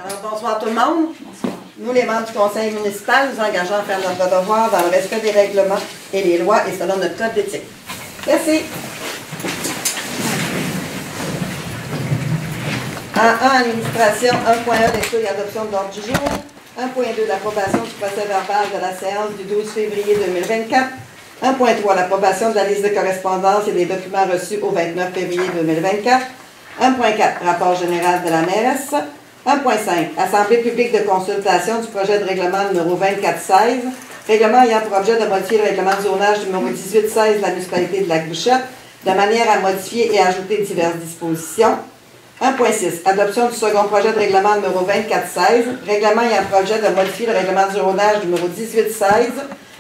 Alors, bonsoir tout le monde. Bonsoir. Nous, les membres du conseil municipal, nous engageons à faire notre devoir dans le respect des règlements et des lois et selon notre code d'éthique. Merci. En 1, administration, 1.1, lecture et adoption de l'ordre du jour. 1.2, l'approbation du procès verbal de la séance du 12 février 2024. 1.3, l'approbation de la liste de correspondance et des documents reçus au 29 février 2024. 1.4, rapport général de la mairesse. 1.5, Assemblée publique de consultation du projet de règlement numéro 2416, règlement ayant pour objet de modifier le règlement de zonage numéro 1816 de la municipalité de Lac-Bouchette, de manière à modifier et ajouter diverses dispositions. 1.6, adoption du second projet de règlement numéro 2416, règlement ayant pour objet de modifier le règlement de zonage numéro 1816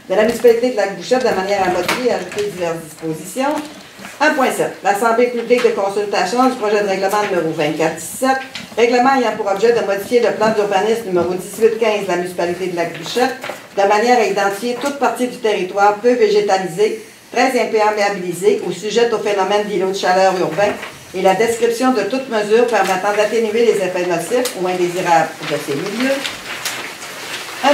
de la municipalité de Lac-Bouchette, de manière à modifier et ajouter diverses dispositions. 1.7. L'Assemblée publique de consultation du projet de règlement numéro 2417, règlement ayant pour objet de modifier le plan d'urbanisme numéro 1815 de la municipalité de Lac-Bouchette, de manière à identifier toute partie du territoire peu végétalisée, très imperméabilisée ou sujette au phénomène d'îlots de chaleur urbain et la description de toute mesure permettant d'atténuer les effets nocifs ou indésirables de ces milieux. 1.8.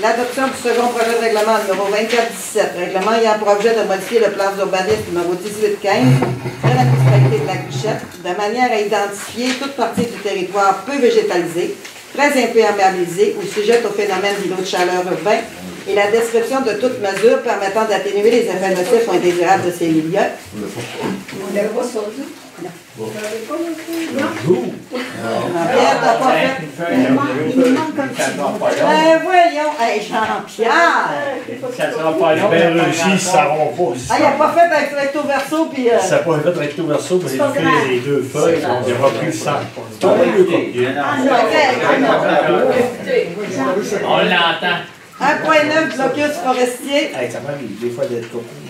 L'adoption du second projet de règlement numéro 2417, règlement ayant pour objet de modifier le plan d'urbanisme numéro 1815 de la municipalité de Lac-Bouchette, de manière à identifier toute partie du territoire peu végétalisée, très imperméabilisée ou sujette au phénomène d'îlots de chaleur urbain et la description de toute mesure permettant d'atténuer les effets nocifs ou indésirables de ces milieux. On n'avait pas ça, Bonjour. Jean-Pierre, t'as pas fait? Il me manque un petit bout. Ben voyons, hey, Jean-Pierre! Ça sera pas long. Bien réussi, ça rompt pas. Ah, il n'a pas fait avec recto verso, puis... Ça n'a pas fait recto verso, mais il pas fait grave. les deux feuilles. Il aura pris le sang. C'est pas deux copies. On l'entend. 1.9, blocus forestier. Hey, ça m'arrive des fois d'être copié.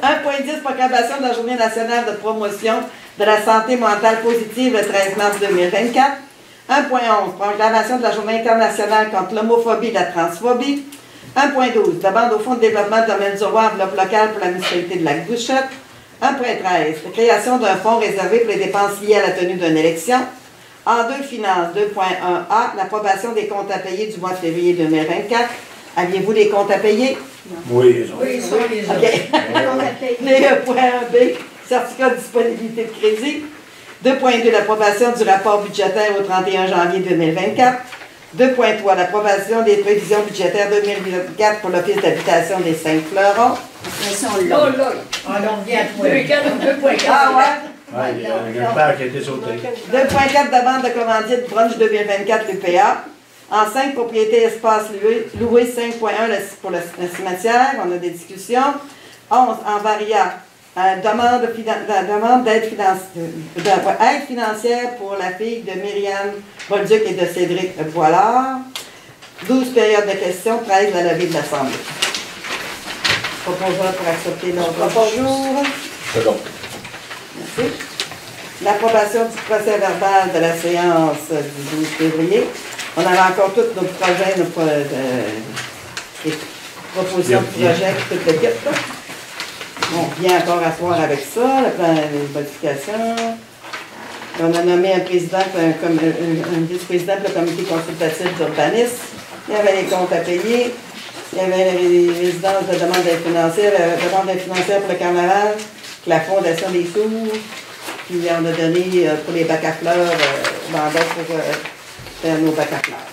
1.10, proclamation de la Journée nationale de promotion de la santé mentale positive le 13 mars 2024. 1.11, proclamation de la Journée internationale contre l'homophobie et la transphobie. 1.12, demande au Fonds de développement de domaine du roi enveloppe locale pour la municipalité de Lac-Bouchette. 1.13, création d'un fonds réservé pour les dépenses liées à la tenue d'une élection. En 2, finances, 2.1a, l'approbation des comptes à payer du mois de février 2024. Aviez-vous des comptes à payer? Oui, ils ont. Oui, ça, les autres. OK. On a payé. Les points B, certificat de disponibilité de crédit. 2.2, l'approbation du rapport budgétaire au 31 janvier 2024. 2.3, l'approbation des prévisions budgétaires 2024 pour l'Office d'habitation des Saints-Fleurons. Après ça, on Oh l'a. là! On en revient à toi. 2.4. Ah ouais? Ouais, il y a un père qui a été sauté. 2.4, demande de commandite brunch 2024 l'UPA. En 5, propriété espace loué 5.1 pour le cimetière. On a des discussions. 11, en varia. Demande d'aide aide financière pour la fille de Myriam Bolduc et de Cédric Boilard. 12, période de questions. 13, la levée de l'Assemblée. Proposeur pour accepter l'ordre du jour. C'est bon. Merci. L'approbation du procès verbal de la séance du 12 février. On avait encore tous nos projets, les propositions de projets, toute l'équipe. On vient encore asseoir avec ça, le plan de modification. On a nommé un président, un vice-président pour le comité consultatif d'urbanisme. Il y avait les comptes à payer. Il y avait les résidences de demande d'aide financière, la demande d'aide financière pour le carnaval, la fondation des sourds. Puis on a donné pour les bacs à fleurs, mandat pour faire nos bacs à fleurs.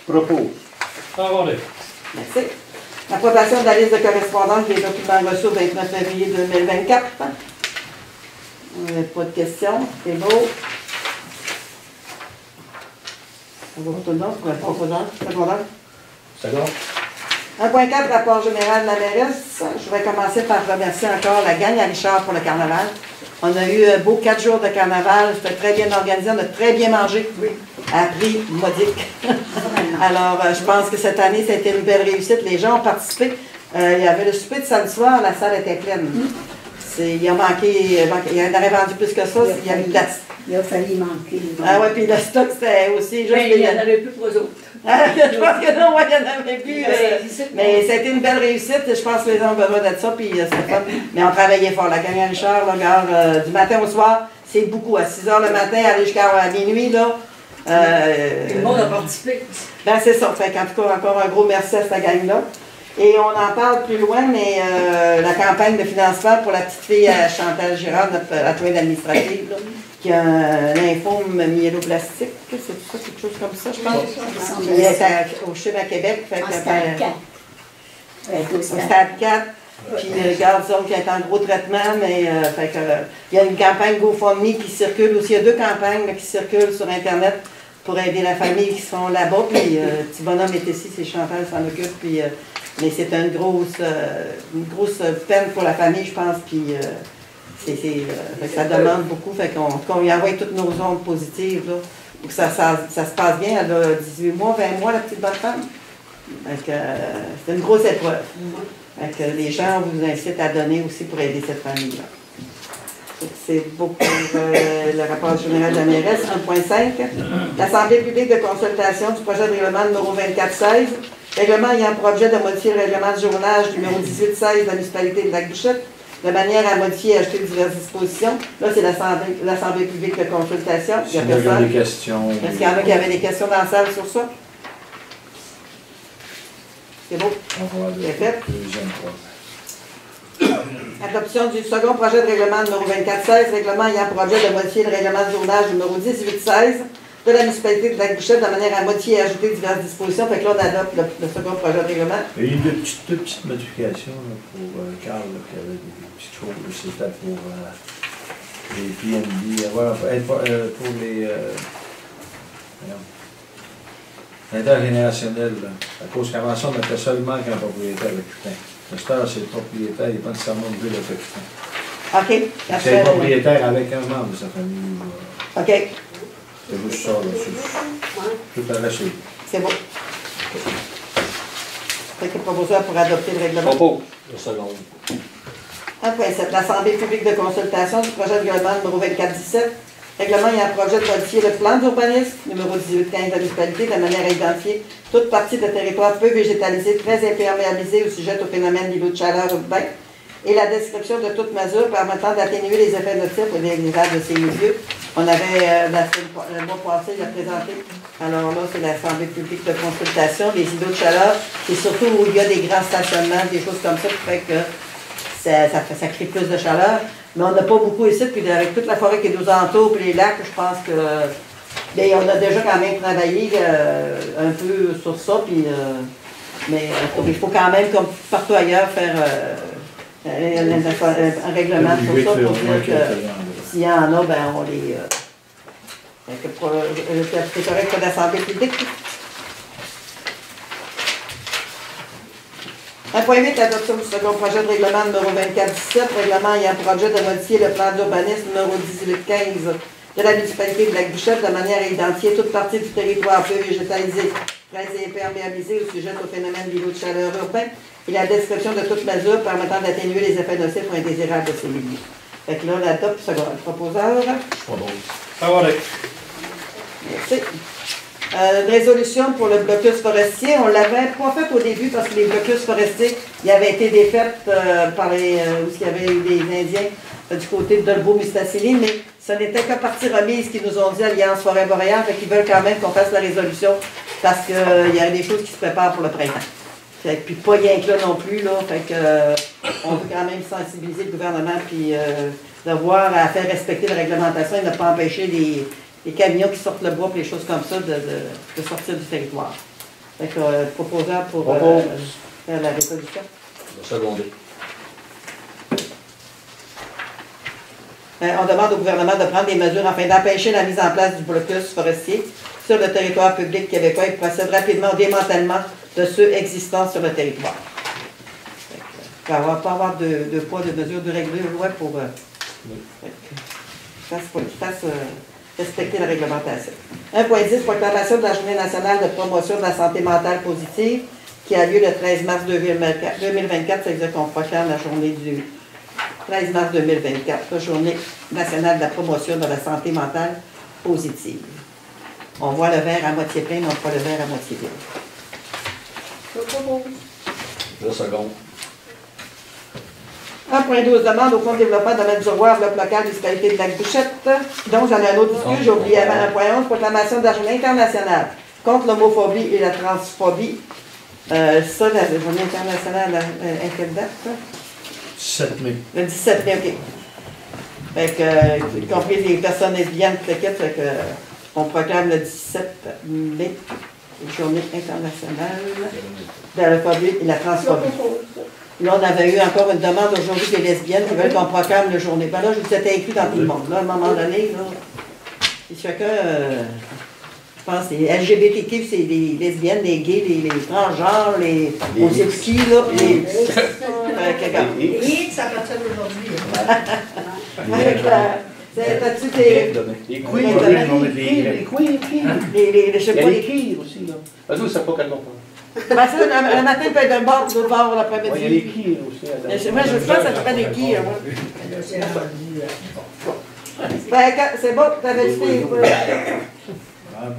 Propos. Parole. Merci. Approbation de la liste de correspondance des documents reçus au 29 février 2024. Pas de questions. C'est beau. Ça va pour tout le monde pour le proposant. Second. 1.4, rapport général de la mairesse. Je vais commencer par remercier encore la gang à Richard pour le carnaval. On a eu un beau 4 jours de carnaval. C'était très bien organisé. On a très bien mangé. À prix modique. Alors, je pense que cette année, ça a été une belle réussite. Les gens ont participé. Il y avait le souper de samedi soir. La salle était pleine. Il en manqué. Il y en aurait vendu plus que ça. Il y avait de la... Il a failli manquer. Ah oui, puis le stock, c'était aussi juste... Mais il n'y en avait plus pour eux autres. Je pense que non, il n'y en avait plus. Mais ça a été une belle réussite. Je pense que les gens ont besoin de ça, puis c'était fun. Mais on travaillait fort. La gang à Richard, là, du matin au soir, C'est beaucoup. À 6 h le matin, aller jusqu'à minuit, là. Tout le monde a participé. Ben, c'est ça. Fait qu'en tout cas, encore un gros merci à cette gang-là. Et on en parle plus loin, mais la campagne de financement pour la petite fille Chantal Girard, notre adjointe administrative, là, qui a un lymphome myéloblastique, c'est ça, quelque chose comme ça, je pense. Il est au CHUM à Québec. Fait En que, stade 4. au stade 4. Puis, regarde, disons qu'il est en gros traitement, mais fait que, il y a une campagne GoFundMe qui circule aussi. Il y a 2 campagnes là, qui circulent sur Internet pour aider la famille qui sont là-bas. Puis, le petit bonhomme est ici, c'est Chantal s'en occupe. Puis, mais c'est une grosse peine pour la famille, je pense. Puis, fait que ça demande beaucoup. Fait qu'on lui envoie toutes nos ondes positives là, pour que ça se passe bien. Elle a 18 mois, 20 mois, la petite bonne femme. C'est une grosse épreuve. Que les gens vous incitent à donner aussi pour aider cette famille-là. C'est beaucoup pour le rapport général de la mairesse. 1.5. L'Assemblée publique de consultation du projet de règlement numéro 2416. Règlement ayant pour objet de modifier le règlement de journage numéro 1816 de la municipalité de Lac-Bouchette de manière à modifier et ajouter diverses dispositions. Là, c'est l'Assemblée publique de consultation. Il y a personne. des questions. Est-ce qu'il y en a qui avaient des questions dans la salle sur ça? C'est beau. On va C'est fait. deuxième fois. Adoption du second projet de règlement numéro 2416, règlement ayant pour objet de modifier le règlement de journage numéro 1816 de la municipalité de Lac-Bouchette de manière à modifier et ajouter diverses dispositions. Fait que là, on adopte le second projet de règlement. Il y a eu deux petites modifications là, pour Carl, là, qui avait des petites choses. C'était pour les PNB, pour les intergénérationnels. À cause qu'avant ça, on mettait seulement qu'un propriétaire occupant. Le star, c'est le propriétaire, il n'est pas nécessairement obligé d'être occupant. OK. C'est le propriétaire avec un membre de sa famille. OK. C'est juste ça, là. Tout arraché. C'est bon. Fait que proposeur pour adopter le règlement. Propos. Le second. 1.7. L'Assemblée publique de consultation du projet de règlement numéro 2417. Règlement ayant pour objet de modifier le plan d'urbanisme numéro 1815 de la municipalité de manière à identifier toute partie de territoire peu végétalisé, très imperméabilisé ou sujette au phénomène d'îlot de chaleur urbain et la description de toute mesure permettant d'atténuer les effets nocifs ou désirables de ces milieux. On avait, le mois passé, il a présenté. Alors là, c'est l'Assemblée publique de consultation. Les îlots de chaleur, c'est surtout où il y a des grands stationnements, des choses comme ça qui fait que ça crée plus de chaleur. Mais on n'a pas beaucoup ici, puis avec toute la forêt qui nous entoure, puis les lacs, je pense que bien, on a déjà quand même travaillé un peu sur ça, puis, mais il faut quand même, comme partout ailleurs, faire un règlement sur ça pour dire que s'il y en a, ben on les... c'est correct pour l'Assemblée publique. 1.8, adoption du second projet de règlement numéro 2417, règlement ayant pour objet de modifier le plan d'urbanisme numéro 1815 de la municipalité de Lac-Bouchette de manière à identifier toute partie du territoire peu végétalisé, très imperméabilisé au sujet au phénomène d'îlot de chaleur urbain et la description de toute mesure permettant d'atténuer les effets nocifs ou indésirables de ces milieux. Fait que là, on adopte le proposeur. Favorable. Merci. Une résolution pour le blocus forestier. On ne l'avait pas fait au début parce que les blocus forestiers, il avait été défaits par où il y avait eu des Indiens du côté de Dolbeau-Mistassini, mais ce n'était que partie remise qu'ils nous ont dit Alliance Forêt Boréale, fait qu'ils veulent quand même qu'on fasse la résolution parce qu'il y a des choses qui se préparent pour le printemps. Fait que, puis pas rien que là non plus, là, fait que on veut quand même sensibiliser le gouvernement puis devoir à faire respecter la réglementation et ne pas empêcher les camions qui sortent le bois et les choses comme ça de sortir du territoire. Fait que proposeur pour faire la résolution. Le secondé. On demande au gouvernement de prendre des mesures afin d'empêcher la mise en place du blocus forestier sur le territoire public québécois et procède rapidement au démantèlement de ceux existants sur le territoire. Il ne pas avoir de poids, de mesures, de règles de loi pour respecter la réglementation. 1.10, proclamation de la Journée nationale de promotion de la santé mentale positive qui a lieu le 13 mars 2024. C'est-à-dire qu'on proclame la journée du 13 mars 2024, la Journée nationale de la promotion de la santé mentale positive. On voit le verre à moitié plein, mais on voit le verre à moitié vide. Le second. 1.12, demande au Fonds de développement de domaine du roi, enveloppe locale, municipalité de Lac-Bouchette. Donc, j'en ai un autre disque, j'ai oublié avant 1.11, proclamation de la journée internationale contre l'homophobie et la transphobie. Ça, la journée internationale, à quelle date, ça? 17 mai. Le 17 mai, OK. Fait que, y compris les personnes lesbiennes, fait que, on proclame le 17 mai, journée internationale de l'homophobie et la transphobie. Là, on avait eu encore une demande aujourd'hui des lesbiennes qui veulent qu'on proclame le journée. Ben là, je vous étais inclus dans tout le monde. Là, à un moment donné, là, c'est chacun, je pense, les LGBTQ, c'est les lesbiennes, les gays, les transgenres, on sait plus qui, là, puis les ça appartient aujourd'hui. T'as-tu tes... Les queers, je sais pas, les... aussi, là. Eux autres, c'est pas quel nom. Ben ça, le matin, il peut être d'un bord, de l'autre bord, l'après-midi. Il y a les queers aussi. Moi, je pense que ça fait des queers, moi. C'est bon, t'avais dit... 1.12.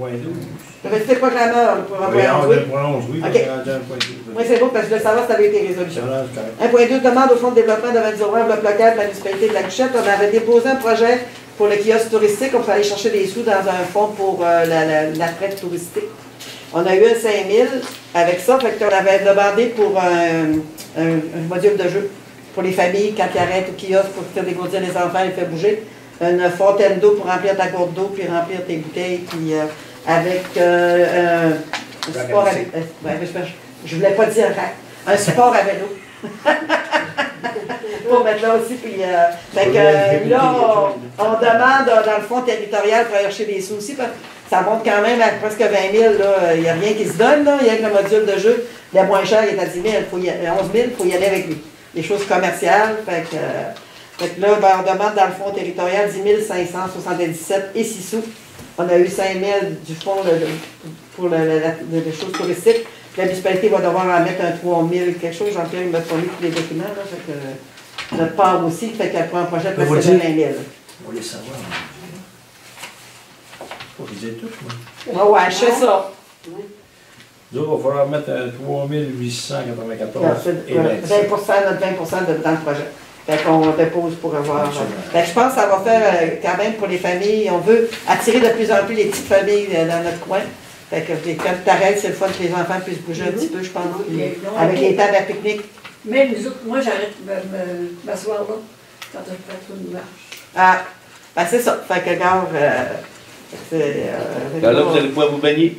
T'avais dit proclameur pour Oui, 1.11, oui, OK. Oui, c'est bon, parce que je voulais savoir si t'avais été résolution. 1.12, demande au Fonds de développement de Val-du-Roi, enveloppe locale de la municipalité de Lac-Bouchette. On avait déposé un projet pour le kiosque touristique. On pouvait aller chercher des sous dans un fonds pour l'attrait touristique. On a eu un 5 000 avec ça, fait qu'on avait demandé pour un module de jeu pour les familles quand ils arrêtent au kiosque pour faire dégourdir les enfants et les faire bouger. Une fontaine d'eau pour remplir ta gourde d'eau, puis remplir tes bouteilles, puis avec un support avec... je voulais pas dire un support à vélo. Pour mettre là aussi, puis... fait que là, on demande dans le fonds territorial pour aller chercher des sous aussi, parce que ça monte quand même à presque 20 000, il n'y a rien qui se donne, là. Il y a que le module de jeu, le moins cher il est à 10 000, 11 000, il faut y aller avec lui. Les choses commerciales, fait que là, ben, on demande dans le fonds territorial 10 577 et 6 sous. On a eu 5 000 du fonds pour les choses touristiques. La municipalité va devoir en mettre un 3 000 quelque chose. Jean-Pierre, il m'a fourni tous les documents, là, fait que notre part aussi, fait qu'elle prend un projet de presque 20 000. On va les savoir. Faut les dire tous, moi. Ah ouais, je fais ça. Nous, il va falloir mettre un 3 894 et 20 notre 20 dans le projet. Fait qu'on dépose pour avoir... Fait que je pense que ça va faire quand même pour les familles. On veut attirer de plus en plus les petites familles dans notre coin. Fait que quand tu t'arrêtes, c'est le fun que les enfants puissent bouger un petit peu, je pense. Avec les tables à pique-nique. Même nous autres, moi, j'arrête de m'asseoir là, quand je fais une marche. Ah, ben c'est ça. Fait que, regarde, Là, vous allez pouvoir vous baigner.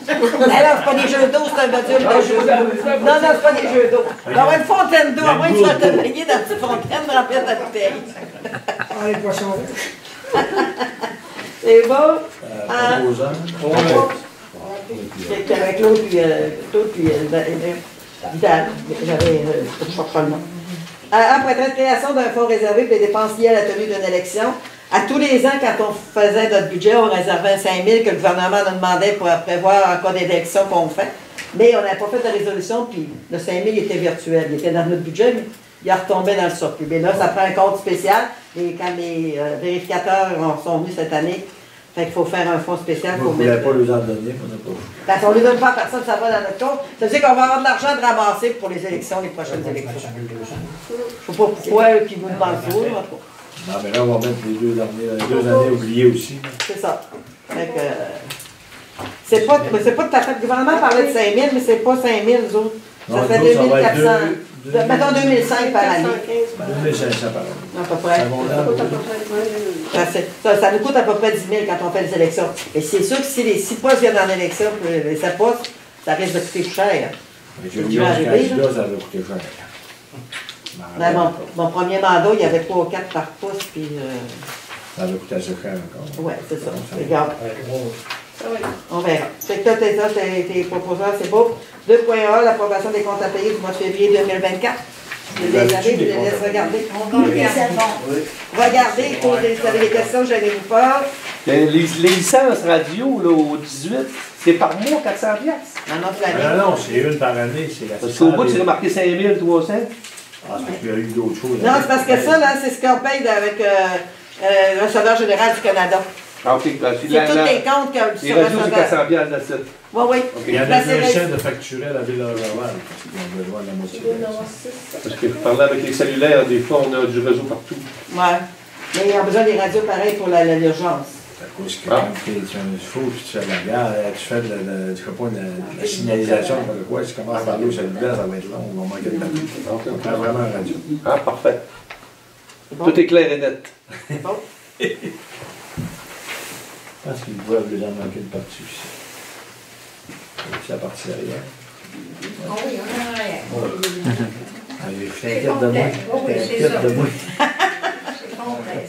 Alors, c'est pas des jeux d'eau, c'est un module de jeux d'eau. Non, c'est pas des jeux d'eau. Il va y avoir une fontaine d'eau, à moins que tu vas te baigner dans une fontaine, remplir ta bouteille. Ah, les poissons. C'est bon? Proposant. C'était avec l'autre, puis Vidal. J'avais, je ne sais pas le nom. Après la création d'un fonds réservé pour les dépenses liées à la tenue d'une élection, à tous les ans, quand on faisait notre budget, on réservait 5 000 que le gouvernement nous demandait pour prévoir en cas d'élection qu'on fait. Mais on n'avait pas fait de résolution, puis le 5 000 était virtuel. Il était dans notre budget, mais il a retombé dans le surplus. Mais là, ça prend un compte spécial. Et quand les vérificateurs sont venus cette année, fait qu'il faut faire un fonds spécial pour mettre... Vous ne voulez pas les en donner, on n'a pas... Parce qu'on ne les donne pas à personne, ça va dans notre compte. Ça veut dire qu'on va avoir de l'argent de ramasser pour les élections, les prochaines élections. Je ne sais pas pourquoi eux qui nous demandent ça, en tout cas. Non, mais là, on va mettre les deux années oubliées aussi. C'est ça. Fait que... C'est pas tout à fait... Le gouvernement parlait de 5 000, mais c'est pas 5 000, les autres. Ça fait 2 400. Mettons 2005 par année. 2500 par année. À peu près. Ça nous coûte à peu près 10 000 quand on fait les élections. Et c'est sûr que si les 6 postes viennent en élection, les 7 postes, ça risque de coûter plus cher. J'ai eu 11 candidats, ça va coûter cher. Mon premier mandat, il y avait 3 ou 4 par poste, puis... Ça va coûter assez cher encore. Oui, c'est ça. Regarde. On verra. Fait que toi, tes proposants, c'est beau. 2.1, l'approbation des comptes à payer du mois de février 2024. Je les laisse regarder. Regardez, si vous avez des questions, je n'allais vous pas. Les licences radio, là, au 18, c'est par mois 400 $. Non, c'est une par année. Parce qu'au bout, c'est marqué 5 300. Ah, c'est parce qu'il y a eu d'autres choses. Non, c'est parce que ça, là, c'est ce qu'on paye avec le receveur général du Canada. Ah, OK. Ben, C'est tous les comptes qui les radios, c'est 400 piastres là-dessus. Oui, oui. Il y en a La série- besoin de facturer la ville de Laval, parce qu'ils ont besoin de la moitié. Parce que parler avec les cellulaires, des fois, on a du réseau partout. Ouais. Mais ils ont besoin des radios pareilles pour l'urgence. À cause que quand tu es un fou, puis tu fais de la guerre, tu fais de la signalisation, quoi, tu commences à parler au cellulaire, ça va être long, on va manquer de temps. On prend vraiment un radio. Ah, parfait. C'est bon? Tout est clair et net. C'est bon? Je pense qu'ils doivent déjà manquer une partie aussi. C'est la partie arrière. Ah oui, on a rien. Ah, je suis inquiète de moi. Oui, Je suis c'est inquiète ça. de moi. C'est complet.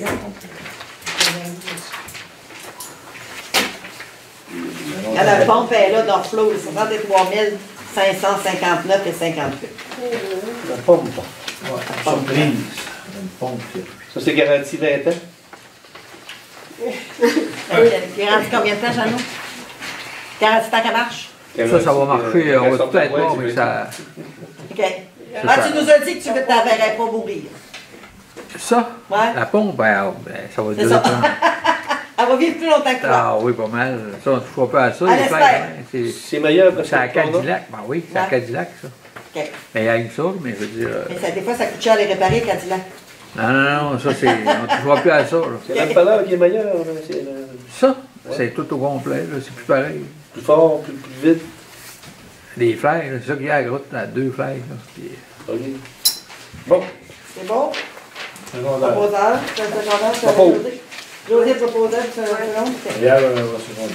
La pompe est là dans le flot, 63 559 et 58. La pompe. Ouais, surprise. Une pompe. Ça, c'est garanti 20 ans. Il reste combien de temps, Jeannot? 40 temps qu'elle marche? Ça va marcher, on va peut-être voir, mais ça... OK. Ah, tu nous as dit que tu ne t'avais pas mourir. Ça, Ouais. la pompe, ben, ça va C'est durer ça. longtemps. Elle va vivre plus longtemps que toi. Ah oui, pas mal. Ça, on ne touchera pas à ça. À les l'espère. fleurs, hein. C'est C'est meilleur parce que à Cadillac. Ben oui, c'est à Ouais. Cadillac, ça. OK. Mais il y a une ça, mais je veux dire... Mais ça, des fois, ça coûte cher à les réparer, Cadillac. Non, non, non, ça, c'est... On ne touchera plus à ça, là. c'est l'empaleur qui est meilleur. Là. C'est Ça, c'est tout au complet, là. C'est plus pareil. plus fort, plus vite. Les fleurs, là, c'est ça qu'il y a à la grotte, là, 2 fleurs, là. Puis, OK. Bon. C'est bon? Secondaire. Proposeur, c'est un secondaire, c'est Propos. José. José, proposeur, c'est un second. Regarde, on va se rendre.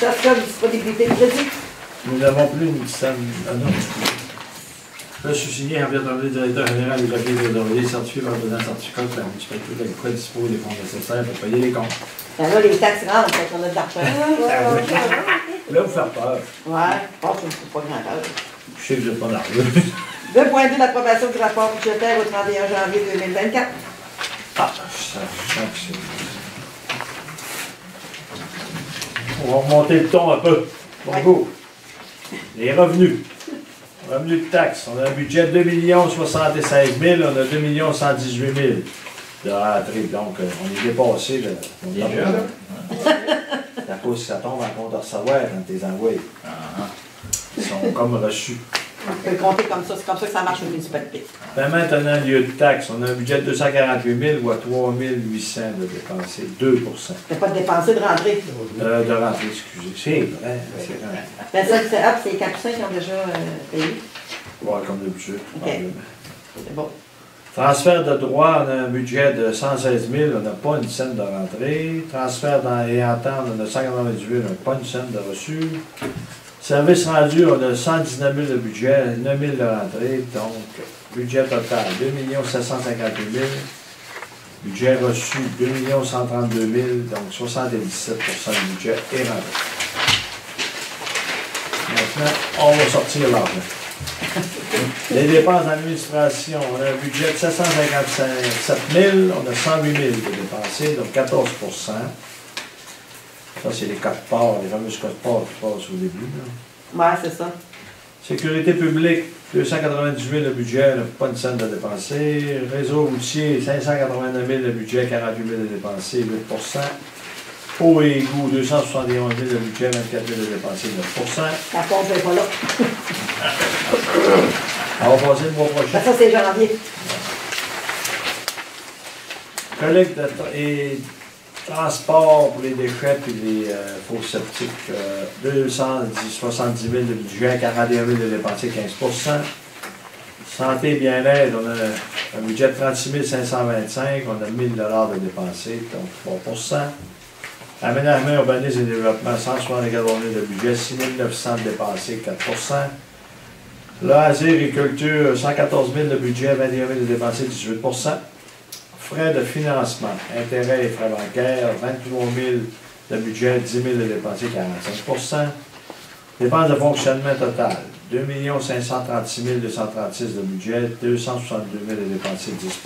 Ça, c'est comme disponibilité de crédit. Nous n'avons plus une scène. Ah non. Je suis signé en le directeur général du papier de Dorlier, certifié par le président certificat de la municipalité de quoi dispose des fonds nécessaires pour payer les comptes. Ben là, les taxes rentrent, fait qu'on a de l'argent. Là, vous faire peur. Ouais, je pense que c'est pas grand-chose. Je sais que vous n'êtes pas nerveux. 2.2, l'approbation du rapport budgétaire au 31 janvier 2024. Ah, ça sent que c'est. On va remonter le ton un peu. Bonjour. Les revenus. Revenus de taxes. On a un budget de 2 076 000, on a 2 118 000 de rentrée. Donc, on est dépassé. Là. On est déjà, là. C'est à cause que ça tombe en compte de recevoir quand tu les envoies. Ils sont comme reçus. On peut compter comme ça, c'est comme ça que ça marche aux municipalités. Ben maintenant, lieu de taxes, on a un budget de 248 000 ou à 3 800 de dépenser, 2 C'est pas de dépenser, de rentrer. de rentrée, excusez. C'est vrai, c'est vrai. Ben ça, c'est les Capucins qui ont déjà payé. Ouais, comme d'habitude, probablement. C'est bon. Transfert de droit, on a un budget de 116 000, on n'a pas une scène de rentrée. Transfert et entente, on a 198 000, on n'a pas une scène de reçu. Service rendu, on a 119 000 de budget, 9 000 de rentrée, donc budget total 2 758 000. Budget reçu 2 132 000, donc 77 du budget est rentré. Maintenant, on va sortir l'argent. Les dépenses d'administration, on a un budget de 757 000, on a 108 000 de dépensés, donc 14 %. Ça, c'est les codes parts, les fameux codes parts qui passent au début. Là. Ouais, c'est ça. Sécurité publique, 298 000 de budget, on n'a pas une scène de dépenser. Réseau routier, 589 000 de budget, 48 000 de dépenser, 8 Eau et égout, 271 000 de budget, 24 000 de dépenser, 9 La pompe n'est pas là. On va passer le mois prochain. Ben, ça, c'est janvier. Collecte et transport pour les déchets et les faux sceptiques, 270 000 de budget, 41 000 de dépensés, 15 Santé et bien-être, on a un budget de 36 525, on a 1 000 de dépensés, donc 3 Aménagement, urbanisme et développement, 174 000 de budget, 6 900 de dépensés, 4 Loisirs et culture, 114 000 de budget, 21 000 de dépensés, 18 Frais de financement, intérêts et frais bancaires, 23 000 de budget, 10 000 de dépensés, 45 Dépenses de fonctionnement total, 2 536 236 de budget, 262 000 de dépensés, 10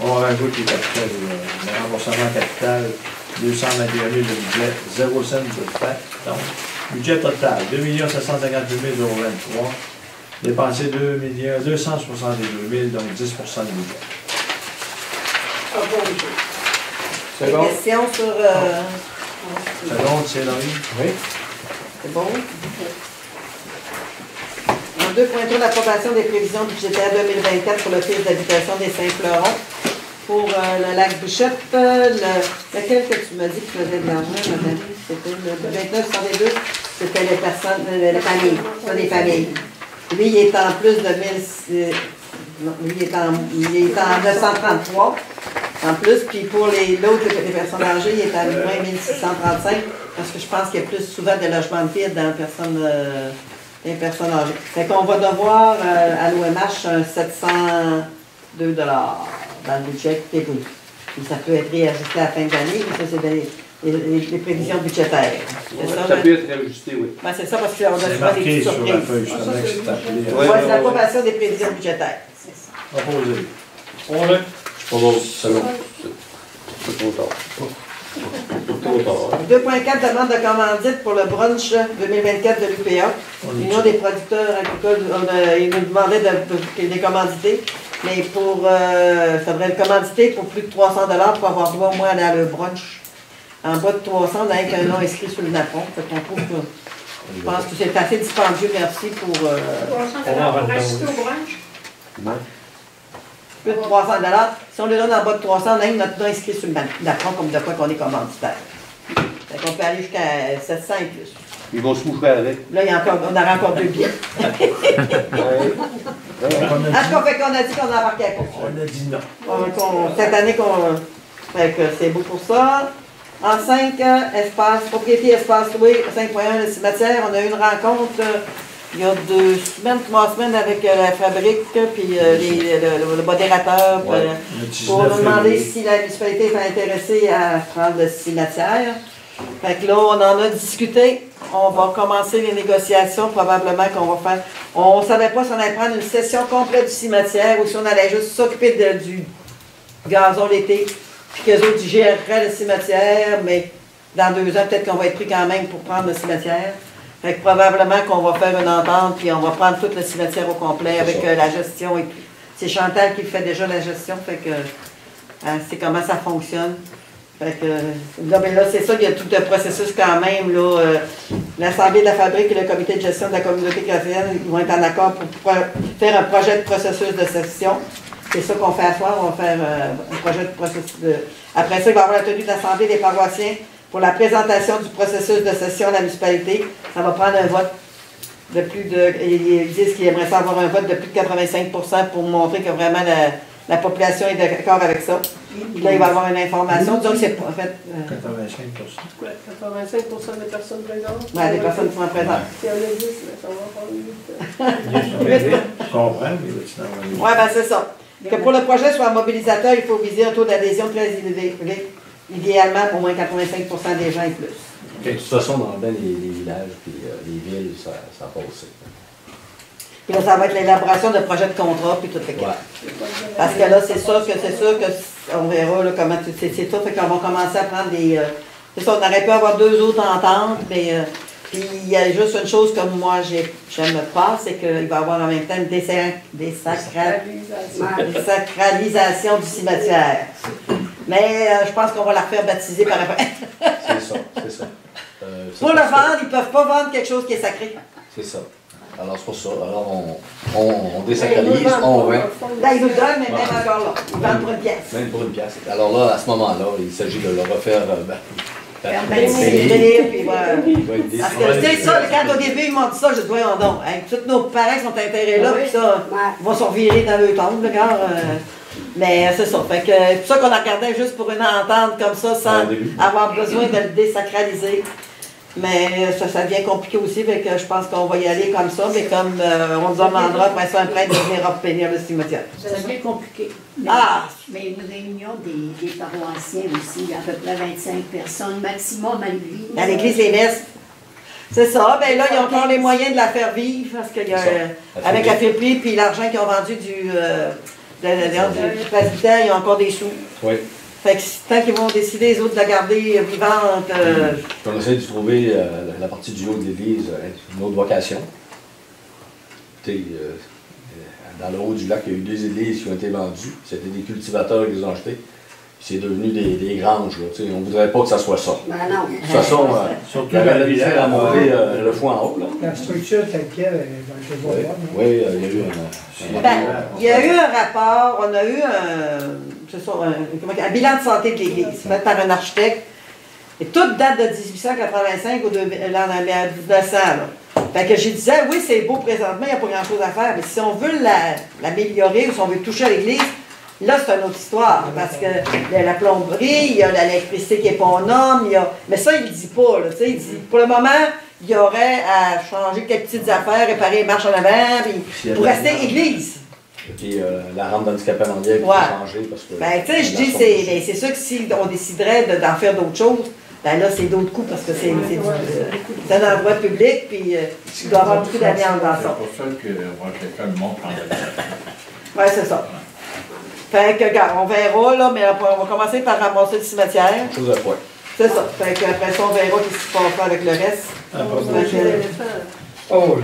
On rajoute les capitales, le remboursement capital, 221 000 de budget, 0 cent de frais. Donc, budget total, 2 758 023 dépensés 262 000, donc 10 de budget. Des bon. questions sur... Seconde, c'est Laurie. Oui. C'est bon? En 2.3, l'approbation des prévisions budgétaires 2024 pour l'Office d'habitation des Saint-Fleurons. Pour le lac Bouchette, lequel que tu m'as dit que faisait de l'argent, madame? C'était le 29-102, c'était les personnes, les familles, pas les familles. Lui, il est en plus de 1000, non, lui, il est en 933 en plus, puis pour l'autre, les personnes âgées, il est à moins 1635, parce que je pense qu'il y a plus souvent des logements de vide dans les personnes âgées. Fait qu'on va devoir à l'OMH un 702 $ dans le budget qui est voulu. Puis ça peut être réajusté à la fin de l'année, mais ça, c'est les prévisions budgétaires. Ça peut être réajusté, oui. Ben, c'est ça, parce qu'on a C'est souvent des marqué petites sur la surprises. feuille, je savais que c'était appelé. Ouais. C'est l'approbation des prévisions budgétaires. Opposé. Propose. Second. C'est trop tard. Trop tard. 2.4, demande de commandite pour le brunch 2024 de l'UPA. L'Union des producteurs agricoles, ils nous demandaient de les commanditer, mais il faudrait le commanditer pour plus de 300 $ pour avoir droit au moins à aller à le brunch. En bas de 300, on n'a qu'un nom inscrit sur le napon. Fait qu'on trouve que, je pense que c'est assez dispendieux, merci pour 300 $ pour assister au brunch. plus de 300 $. Si on le donne en bas de 300, on a notre nom inscrit sur le napon comme de quoi qu'on est commanditaire. Fait qu'on peut aller jusqu'à 700 et plus. Ils vont se moucher avec. Là, on aura encore 2 billets. En tout cas, fait qu'on a dit qu'on n'embarquait pas. On a dit non. Cette année, fait que c'est beau pour ça. En 5, propriété espace loué, 5.1, le cimetière, on a eu une rencontre il y a 3 semaines avec la fabrique, puis le modérateur, pour nous demander si la municipalité est intéressée à prendre le cimetière. Fait que là, on en a discuté. On va commencer les négociations, probablement qu'on va faire. On ne savait pas si on allait prendre une session complète du cimetière ou si on allait juste s'occuper du gazon l'été, puis qu'eux autres géreraient le cimetière, mais dans 2 ans, peut-être qu'on va être pris quand même pour prendre le cimetière. Fait que probablement qu'on va faire une entente, puis on va prendre tout le cimetière au complet avec la gestion. Et puis, c'est Chantal qui fait déjà la gestion, fait que c'est comment ça fonctionne. Fait que, là, c'est ça, il y a tout un processus quand même. L'Assemblée de la fabrique et le comité de gestion de la communauté chrétienne vont être en accord pour faire un projet de processus de session. C'est ça qu'on fait à soir, on va faire un projet de processus. Après ça, il va y avoir la tenue de l'Assemblée des paroissiens pour la présentation du processus de session de la municipalité. Ça va prendre un vote de plus de... Ils disent qu'ils aimeraient avoir un vote de plus de 85 % pour montrer que vraiment la population est d'accord avec ça. Puis là, il va y avoir une information. Donc, c'est en fait... 85 Quoi, 85 % des personnes présentes? des personnes qui sont présentes. S'il y en a 10, ça va prendre 8. Je comprends, mais là, tu n'en Oui, c'est ça. Que pour le projet soit mobilisateur, il faut viser un taux d'adhésion très élevé. Idéalement, au moins 85 % des gens et plus. De toute façon, dans les villages et les villes, ça passe. Puis là, ça va être l'élaboration de projets de contrat, puis tout fait que. Parce que là, c'est sûr que on verra là, comment c'est ça. Fait qu'on va commencer à prendre des. C'est ça, on aurait pu avoir 2 autres ententes, mais puis il y a juste une chose que moi j'aime pas, c'est qu'il va y avoir en même temps une désacralisation du cimetière. Mais je pense qu'on va la refaire baptiser par après. C'est ça. Pour le vendre, ils ne peuvent pas vendre quelque chose qui est sacré. C'est ça. Alors, c'est pour ça. Alors, on désacralise, on vend. Là, ils nous donnent, mais même encore là. Ils vendent pour une pièce. Même pour une pièce. Alors là, à ce moment-là, il s'agit de le refaire. Puis voilà. Parce que c'est ça, quand au début ils m'ont dit ça, je dis voyons donc, tous nos parents sont intéressés là, puis ça, ils vont se revirer dans le tombe, le gars. Mais c'est ça. Fait que c'est pour ça qu'on a regardé juste pour une entente comme ça, sans avoir besoin de le désacraliser. Mais ça devient compliqué aussi, fait que je pense qu'on va y aller comme ça, mais comme on nous demandera après ça un prêtre de venir obtenir le cimetière. Ça devient compliqué. Mais une réunion des paroissiens aussi, à peu près 25 personnes maximum à l'église. Dans l'église Les Messes. C'est ça. Ben là, ils ont encore les moyens de la faire vivre, parce qu'il y a, avec la friperie puis l'argent qu'ils ont vendu du presbytère, ils ont encore des sous. Oui. Fait que tant qu'ils vont décider, les autres, de la garder vivante. On essaie de trouver la partie du haut de l'église, une autre vocation. Dans le haut du lac, il y a eu 2 églises qui ont été vendues. C'était des cultivateurs qui les ont achetées. c'est devenu des granges. Là, on ne voudrait pas que ça soit ça. Ben non. De toute façon, Surtout il y avait dans la le difficile à monter le foin en haut. Là. La structure telle qu'elle est dans le Oui, devoir. oui, il y a eu un... Ben, il y a eu un rapport, on a eu un bilan de santé de l'Église, fait par un architecte. Et toute date de 1885 ou de l'an 1900. Là. Fait que je disais, oui, c'est beau présentement, il n'y a pas grand-chose à faire, mais si on veut l'améliorer ou si on veut toucher à l'Église, là, c'est une autre histoire. Parce que il y a la plomberie, il y a l'électricité qui n'est pas aux normes, mais ça, il ne dit pas. Là, il dit, pour le moment, il y aurait à changer quelques petites affaires, réparer les marches en avant, puis pour rester Église. Et puis la rampe d'handicapé en anglais pour changer parce que... Ben, tu sais, je dis, c'est sûr que si on déciderait d'en faire d'autres choses, ben là, c'est d'autres coûts parce que c'est un endroit public, puis il doit y avoir beaucoup d'amiante dans ça. C'est pour ça que quelqu'un me montre en Oui, c'est ça. Fait que, regarde, on verra, là, mais on va commencer par ramasser le cimetière. Chose à point. C'est ça. Fait que après ça, on verra ce qu'il faut faire avec le reste. Oh,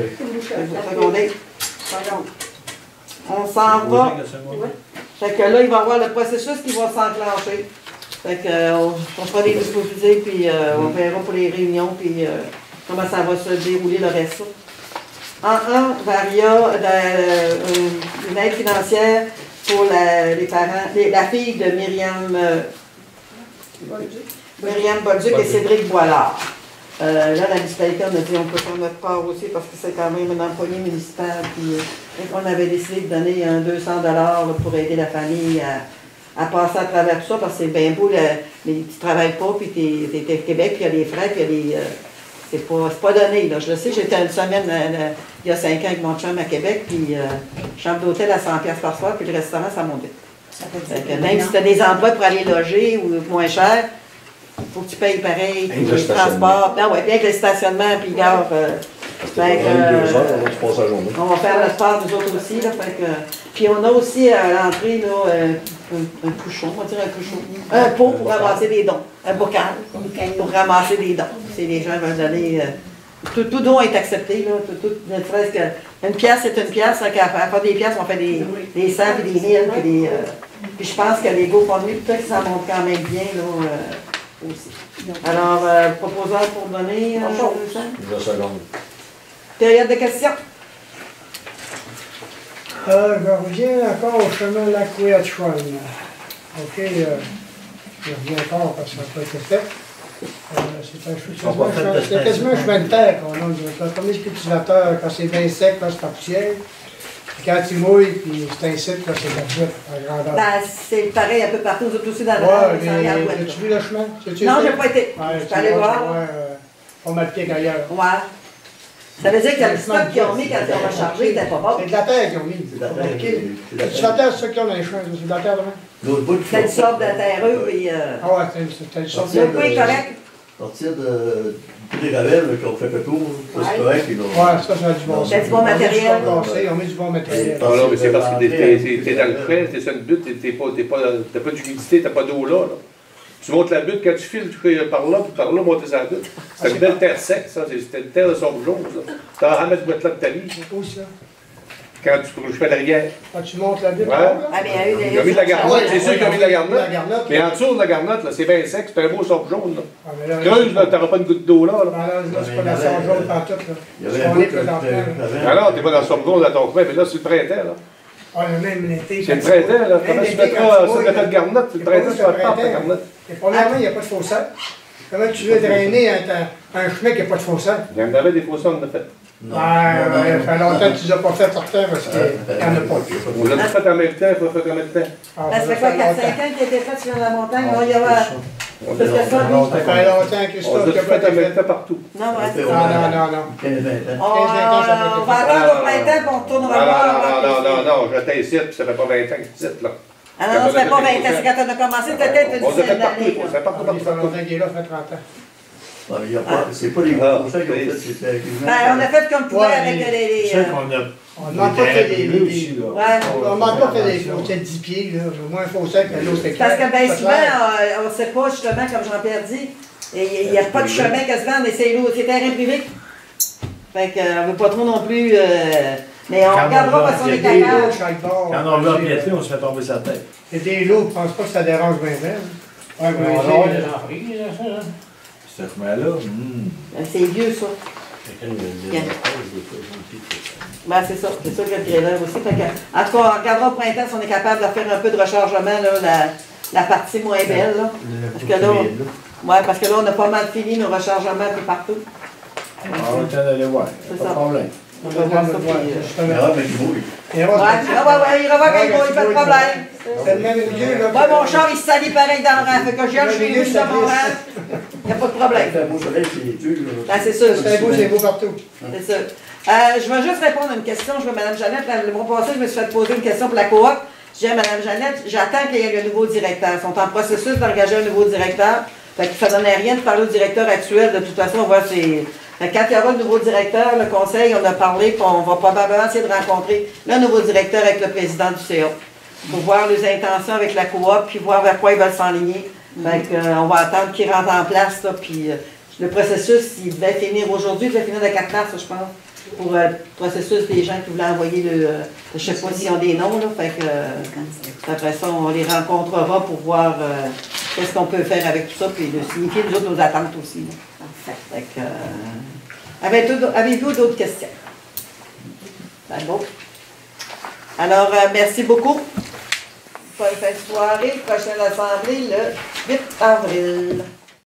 on s'en va. Fait que là, il va y avoir le processus qui va s'enclencher. Fait que, on fera des dispositifs, puis on verra pour les réunions, puis comment ça va se dérouler le reste. En un, il y a une aide financière pour les parents, la fille de Myriam Bolduc et Cédric Boilard. Là, la municipalité, on a dit on peut faire notre part aussi parce que c'est quand même un employé municipal. Puis on avait décidé de donner 200 $ pour aider la famille à passer à travers tout ça parce que c'est bien beau, mais tu ne travailles pas, puis tu es au Québec, puis il y a des frais, puis il y a des. C'est pas donné. Là. Je le sais, j'étais une semaine il y a 5 ans avec mon chum à Québec, puis chambre d'hôtel à 100$ par soir, puis le restaurant, ça monte vite. Même si tu as des endroits pour aller loger ou moins cher, il faut que tu payes pareil, puis les transports. Non, ouais, bien que le stationnement, puis gare. C'était pas 2 heures, on va passer la journée. On va faire notre part, nous autres aussi. Là, puis on a aussi à l'entrée là, un couchon, on va dire un couchon. Un pot pour ramasser des dons. Un bocal pour ramasser des dons. Si les gens veulent donner. Tout don est accepté. Là, ne serait-ce qu'une pièce, c'est une pièce. À faire des pièces, on fait des 100 et des 1000. Puis je pense que les GoFundMe, peut-être que ça monte quand même bien. Là, aussi. Alors, proposeur pour donner. 2 secondes. Période de questions. Je reviens encore au chemin Lac-Ouiatchouan. OK, je reviens encore parce que ça n'a pas été fait. C'est quasiment un chemin de terre qu'on a. Comme les cultivateurs, quand c'est bien sec, là, c'est pas poussière. Puis quand il mouille, puis c'est un site, là, c'est la suite à grandeur. Ben, c'est pareil un peu partout, nous autres aussi dans la ouais, mais as-tu vu le chemin? Non, je n'ai pas été. Je peux aller voir. On m'a le pied qu'ailleurs. Ouais. Ça veut dire que le stock qu'ils ont mis quand on va charger n'était pas bon. C'est de la terre qu'ils ont mis. C'est de la terre, c'est ça qu'ils ont dans les chemins. C'est de la terre demain. C'est une sorte de terreux. Puis, ah ouais, c'est une sorte de. Le point est correct. À partir de des gravels qui ont fait le tour, c'est correct. Ouais, ça, c'est du bon. C'est du bon matériel. Ils ont mis du bon matériel. Non, non, mais c'est parce que t'es dans le frais, t'es sur une butte, t'as pas d'humidité, t'as pas d'eau là. Tu montes la butte, quand tu files, tu fais par là, puis par là, monter sa butte. C'était une belle terre sec, ça. C'était une terre de sorbe jaune, ça. T'as à mettre boîte là de ta vie. Où ça? Quand tu fais la rivière. Quand tu montes la butte, ouais. Ils ont mis de la garnotte, c'est sûr qu'ils ont mis de la garnotte. Mais en dessous de la garnotte, là, c'est bien sec, c'est un beau sorbe jaune, là. Creuse, là, t'auras pas une goutte d'eau là. Là, c'est pas la sorbe jaune partout, là. Il y avait un bout alors, t'es pas dans le sorbe jaune dans ton coin, mais là, c'est le printemps, là. Ah, même l'été. C'est le printemps, là. Comment tu mettras ça de garnotte? C'est le printemps, tu vas pas de garnotte. Et premièrement, il n'y a pas de fossette. Comment tu veux drainer un chemin qui n'a pas de fossette? Il y en avait des fossets, on en a fait. Ouais, ça fait longtemps que tu ne les as pas fait sortir parce qu'il n'y en a pas. On l'a fait en même temps, il faut faire en même temps. Ça fait quoi, 4-5 ans qu'il a été fait sur la montagne? Il y a. Ça fait longtemps, Christophe. On l'a fait en même temps partout. Non, ouais. Non. 15-20 ans. On va attendre au printemps et on retournera voir. Non, j'étais ici, puis ça fait pas 20 ans que tu es là. Ah non, ça fait pas 20 ans, c'est quand on a commencé, peut-être une dizaine d'années. On s'est partout, Il fait longtemps qu'il est là, ça fait 30 ans. C'est pas les gros ça qu'ils ont fait, c'était On a fait comme pouvait avec les. C'est qu'on a. On ne demande pas fait des. aussi, là. Ouais. On ne demande pas fait des fossés de 10 pieds, là. Au moins un fossé que l'eau c'est clair. Parce que bien souvent, on ne sait pas justement, comme Jean-Pierre dit, il n'y a pas de chemin quasiment, mais c'est l'eau, c'est terrain privé. Fait qu'on ne veut pas trop non plus Mais on Quand regardera on va parce qu'on est Des lots capable. chaque bord. Quand on veut empiéter, on se fait tomber sa tête. Et des lots, je pense pas que ça dérange bien bien. Ouais, On va avoir des emprises, ça. Ce chemin-là, C'est vieux, ça. Ben, c'est ça que le trailer aussi. Fait que, en tout cas, on regardera au printemps si on est capable de faire un peu de rechargement, là, la partie moins belle. Là. Parce que là, parce que là, on a pas mal fini nos rechargements un peu partout. on va le temps d'aller voir. C'est Pas de ça. problème. On va voir ça, puis, Il y aura mais qui mouille. Et on Ouais, va il revoit quand il va, pas de problème. C'est le même milieu, là. Ouais, mon char, il se salit pareil dans le rang. Fait que je viens chez lui dans mon rang. Il n'y a pas de problème. Avec un beau soleil, c'est dur. Ben, c'est sûr. C'est beau partout. C'est ça. Je vais juste répondre à une question. Je vois Mme Jeannette. Le mois passé, je me suis fait poser une question pour la coop. Je dis à Mme Jeannette, j'attends qu'il y ait le nouveau directeur. Ils sont en processus d'engager un nouveau directeur. Fait que ça ne donnait rien de parler au directeur actuel. De toute façon, on va quand il y aura le nouveau directeur, le conseil, on a parlé qu'on va probablement essayer de rencontrer le nouveau directeur avec le président du CA pour voir les intentions avec la coop puis voir vers quoi ils veulent s'enligner. Fait que, on va attendre qu'ils rentrent en place. Là, puis, le processus, il devait finir aujourd'hui, il devait finir le 4 mars, je pense, pour le processus des gens qui voulaient envoyer je ne sais pas s'ils ont des noms. Là, fait que, après ça, on les rencontrera pour voir qu'est-ce qu'on peut faire avec tout ça, puis de signifier nous autres nos attentes aussi. Là. Fait que, avez-vous d'autres questions? Ben bon. Alors, merci beaucoup. Bonne fin de soirée. Prochaine assemblée le 8 avril.